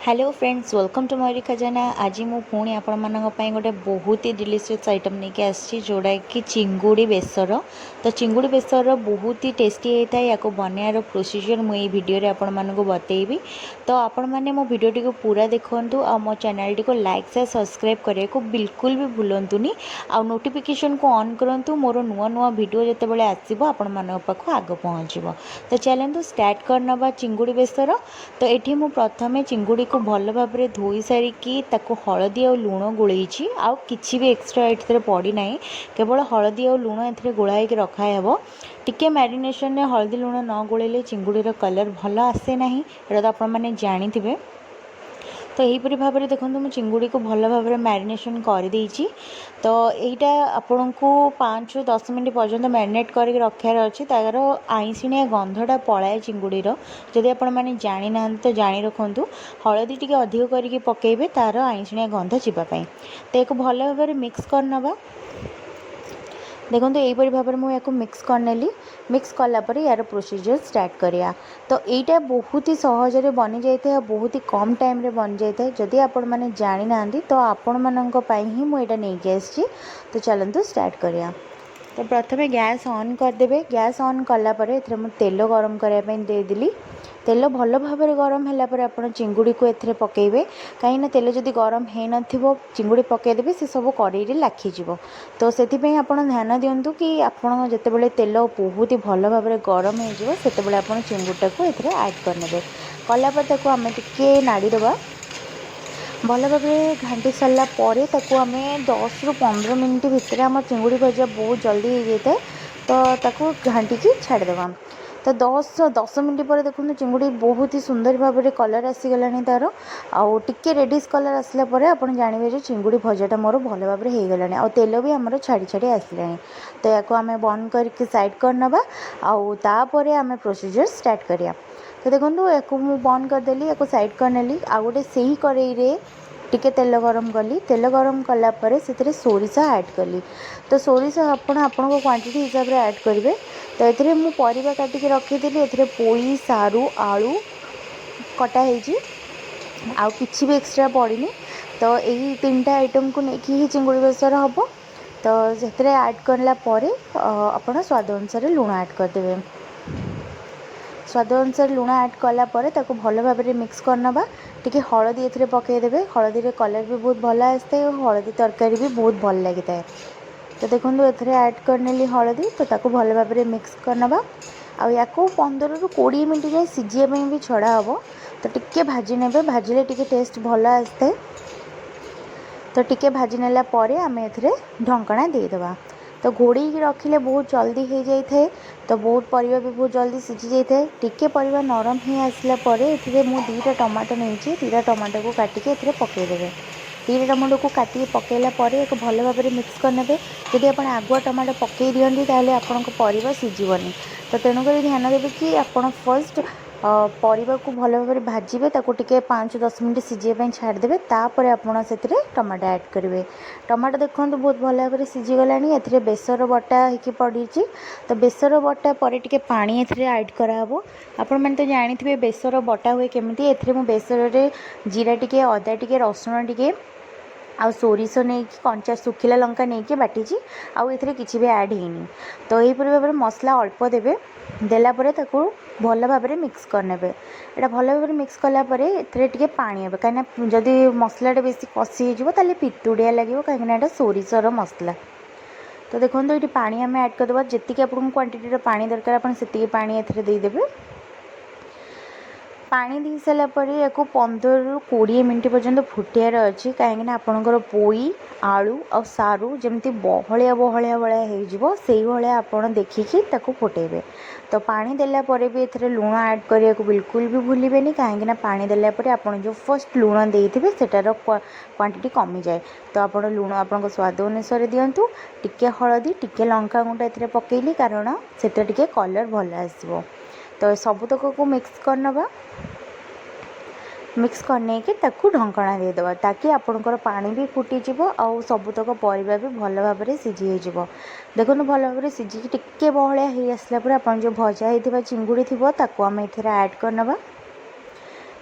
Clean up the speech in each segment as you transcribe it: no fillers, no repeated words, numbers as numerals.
Hello friends, welcome to Mayuri Khajana. आज मु पुणी आपण मानक गोटे बहुत ही डिलीशियस आइटम नहीं आसी जोड़ा कि चिंगुड़ी बेसर। तो चिंगुड़ी बेसर बहुत ही टेस्टी होता है। या बनार प्रोसीजर मुझे भिडियो आपण मानक बतेबी। तो आपण मैंने मो भिडियोटी को पूरा देखु आ मो चैनल टी को लाइक से सब्सक्राइब करने को बिल्कुल भी भूलतुनि। आ नोटिफिकेशन को ऑन करूँ मोर नुआ नुआ भिडियो जिते आसो आपण मान पाक आग पहुँच। तो चलते स्टार्ट करना चिंगुड़ी बेसर। तो ये मुझे प्रथम चिंगुड़ी को भल भाव में धोई सारिकी हलदी और लुण गोलैची आउ किसी भी एक्सट्रा ये पड़ी ना, केवल हलदी और लुण ए गोलाई रखाहब। टिके मैरिनेशन में हलदी लुण न गोलैले चिंगुड़ीर कलर भल आसे ना, ये तो आपने जानी। तो यहीपरी भाव में देखो मुझे चिंगुड़ी को भल भाव में मैरिनेशन कर देइछि। तो यहाँ आपण को 5 ରୁ 10 मिनट पर्यंत मैरिनेट करके रखार अच्छी तार आईसिणिया गंधटा पलाए चिंगुड़ीर। जदि आपण मैंने जानी ना तो जानी रखु। हलदी टी अधिक करके पकेबे तार आईसिणिया गंध जावाई। तो एक भल भाव में मिक्स करनवा। देखो यहीपरी भाव में मुझे मिक्स करनेली। मिक्स कलापर यार प्रोसीजर स्टार्ट करिया। तो यहाँ बहुत ही सहजरे बनी जाए और बहुत ही कम टाइम रे बन जाए। जदि आपण मैंने जानी ना तो आपण मानी ही मुझे नहीं आसी। तो चलतु स्टार्ट करिया। तो प्रथमे गैस ऑन करदे। गैस ऑन कलापर ए तेल गरम करने देदेली। तेल भल भाव में गरम है आप चिंगुड़ी को एथे पकेबे। कहीं तेल जदि गरम हो न चिंगुड़ी पकईदेवे से सब कड़े लाखीज। तो से आप ध्यान दिंतु कि आपड़ जिते तेल बहुत ही भल भाव में गरम होते आप चिंगुड़ा को एथे ऐड करने कलापर आम टे नाड़ीदबा। भल भाव में घाटी सारापर आम 10 ରୁ 15 मिनट भितर आम चिंगुड़ी भजा बहुत जल्दी हो जाए। तो ताको घाटिकी छाड़देवा। तो 10 मिनट पर देखो चिंगुड़ी बहुत ही सुंदर भाव में कलर आसीगला तार आउ टिके रेडिश कलर आसला आप जानवे चिंगुड़ी भजाटा मोर भल भाव में होगला। तेल भी आमर छाड़ी छाड़ी आसला। तो या आम बंद करके साइड करनवा। आउे आम प्रोसीजर स्टार्ट करिया। तो देखो या बंद करदेली या साइड करनेली। आ गोटे से ही कड़े टिके तेल गरम कली। तेल गरम कलापर से सोरिष ऐड कली। तो सोरिष आपण क्वांटिटी हिसाब से ऐड करेंगे। तो ये मुझे परिवा काटिकी रखीदी। ए पोई सारू आलू कटा आउ किसी भी एक्सट्रा पड़नी। तो यही 3टा आइटम को लेकिन ही चिंगुड़ी बेसर हम। तो से ऐड करापर आप स्वाद अनुसार लुण ऐड करदे। स्वाद अनुसार लुण ऐड कलापर भल भाव में मिक्स करनवा। टिके हलदी ए पकईदेवे। हलदी रे कलर भी बहुत भल आसता है और हलदी तरकारी भी बहुत भल लगी है। तो देखो एथे ऐड करनेली हलदी। तो ताको भल भाव में मिक्स करनवा। या 15 ରୁ 20 मिनट जाए सीझापी भी छड़ा हम। तो टिके भाजी ने भाजिले टिके टेस्ट भल आसता है। तो टिके भाजी नेला परे आम एथे ढंकना देदेवा। तो घोड़ी रखिले बहुत जल्दी हो जाए। तो बहुत परिवा भी बहुत जल्दी सीझी जाए। टिके परिवा नरम हो आसला मुझे 2टा टमाटो नहीं। 2टा टमाटो को काटिके एथे पकईदेवे। 2टा टमाटो को काटिके पकईला एक भल भाव में मिक्स करने। जदि आप आगुआ टमाटो पकई दिखती ताले आपण परिवा सीझीबनी। तो तेणुक ध्यान देवे कि आप फर्स्ट परिवा को भल भाव में भाजबे। ताको टिके 5 ରୁ 10 मिनट सीझापी छाड़देवे। तापर आपड़ से टमाटो ऐड करेंगे। टमाटो देखो बहुत भल भाव में सीझीगला। ए बेसर बटा हो पड़ी। तो बेसर बटा पर टिके पानी ए ऐड कराब। आपण मैंने तो जानी बेसर बटा हुए केमिति। ए बेसर जीरा टिके अदा टिके रसुण टिके आ सोरिष नहीं कंचा सुखिला लंका नहीं बाटी। आउ ए किसी भी ऐड होनी। तो यहीपरि भाव में मसला अल्प देवे। देलापर ताको भल भाव में मिक्स करने। यहाँ भल भाव में मिक्स कलापर ए पानी हे कहीं जदि मसलाटा बेसी कषि हो पितुड़िया लगे कहीं सोरिषर मसला। तो देखो ये पानी आम ऐड करदे। जी आपको क्वांटिटी पानी दरकार आप पानी एथे देदेवे। पानी दी सारापर या 15 ରୁ 20 मिनट पर्यंत फुटियार अच्छी। कहीं आपणकर पोई आलू और सारू जमी बहलिया बहलिया भाया हो आप देखिकी फुटेबे। तो पानी देलापर भी ए लुण ऐड करने को बिल्कुल भी भूलें। कहीं पानी देलापर आप जो फर्स्ट लुण देते सेटार क्वांटिटी कमी जाए। तो आप लुण आप स्वाद अनुसार दिंतु। टिके हलदी टिके लंका गुंड ए पकेली कारण से कलर भल आसो। तो सबुतक को मिक्स करनवा। मिक्स करने के ताकू ढंकना देदेवा ताकि आपणकर पानी भी फुटीज आउ सबुतक परिवा भी भल भाव में सीझी हो। देखो भल भाव में सीझी टिके बहलिया हो आसला आप जो भजा होता चिंगुड़ी थी ताकू आम एथे ऐड करनवा।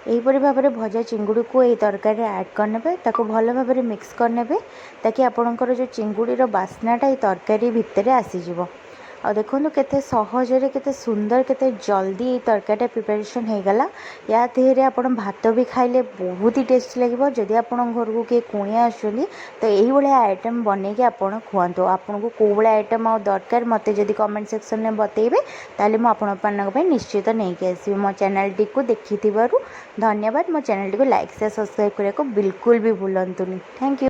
यहीपरी भाव में भजा चिंगुड़ी को यही तरकारी ऐड करने ताको भल भाव में मिक्स करने ताकि आपणकर जो चिंगुड़ीर बास्नाटा ये तरकारी भितर आसीज आ देखो केते सहजरे केते सुंदर केते जल्दी ये तरकारी प्रिपरेशन हो गला। या देहरे आप भात भी खाइले बहुत ही टेस्टी लगे। जदि आप घर को किए कुणिया आसुँच तो यही भाया आइटम बन के आप खुआतु। आपन को कौ भाया आइटम आ दरकार मत जदि कमेंट सेक्शन में बतेबे ताले मुझे निश्चित नहीं आसबि। मो चैनल टी को देखि धन्यवाद। मो चैनल टी को लाइक शेयर सब्सक्राइब करने को बिल्कुल भी भूलतुनि। Thank you.